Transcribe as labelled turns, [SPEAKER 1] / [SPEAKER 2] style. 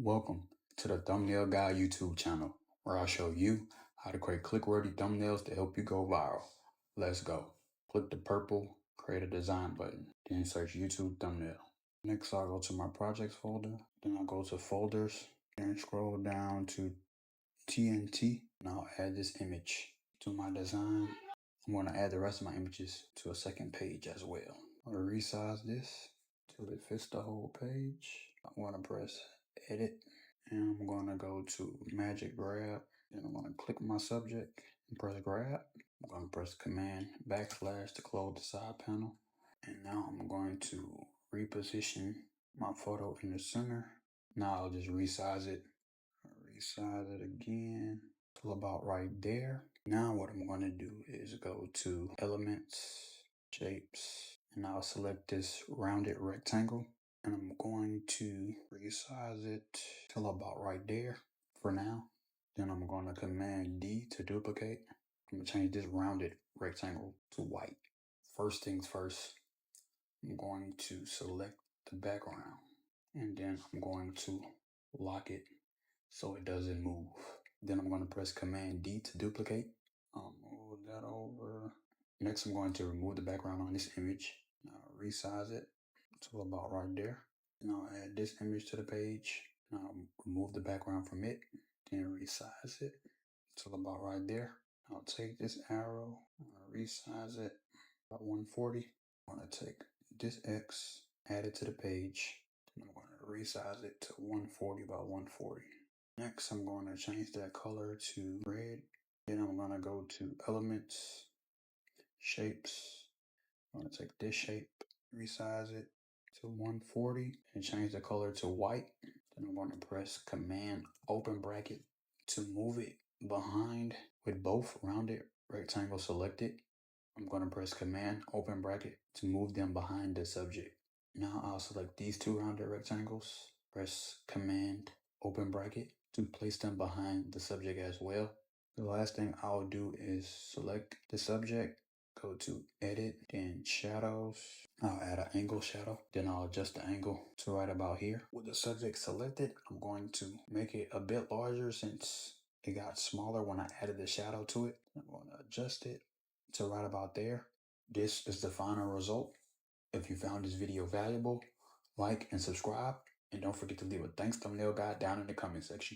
[SPEAKER 1] Welcome to the Thumbnail Guy YouTube channel, where I show you how to create click-worthy thumbnails to help you go viral. Let's go. Click the purple Create a Design button, then search YouTube thumbnail. Next, I'll go to my projects folder, then I'll go to folders, and scroll down to TNT, and I'll add this image to my design. I'm going to add the rest of my images to a second page as well. I'm going to resize this till it fits the whole page. I'm going to press edit, and I'm going to go to magic grab, and I'm going to click my subject and press grab. I'm going to press command backslash to close the side panel, and now I'm going to reposition my photo in the center. Now I'll just resize it again till about right there. Now what I'm going to do is go to elements, shapes, and I'll select this rounded rectangle, and I'm going to resize it till about right there for now. Then I'm going to command D to duplicate. I'm going to change this rounded rectangle to white. First things first, I'm going to select the background, and then I'm going to lock it so it doesn't move. Then I'm going to press command D to duplicate. Move that over. Next, I'm going to remove the background on this image. Resize it to about right there. And I'll add this image to the page. And I'll remove the background from it. Then resize it to about right there. I'll take this arrow, resize it about 140. I'm going to take this X, add it to the page. Then I'm going to resize it to 140 by 140. Next, I'm going to change that color to red. Then I'm going to go to elements, shapes. I'm going to take this shape, resize it to 140, and change the color to white. Then I'm going to press command open bracket to move it behind with both rounded rectangles selected. I'm going to press command open bracket to move them behind the subject. Now I'll select these two rounded rectangles, press command open bracket to place them behind the subject as well. The last thing I'll do is select the subject, go to edit, then shadows. I'll add an angle shadow, then I'll adjust the angle to right about here. With the subject selected, I'm going to make it a bit larger since it got smaller when I added the shadow to it. I'm going to adjust it to right about there. This is the final result. If you found this video valuable, like and subscribe, and don't forget to leave a thanks thumbnail guy down in the comment section.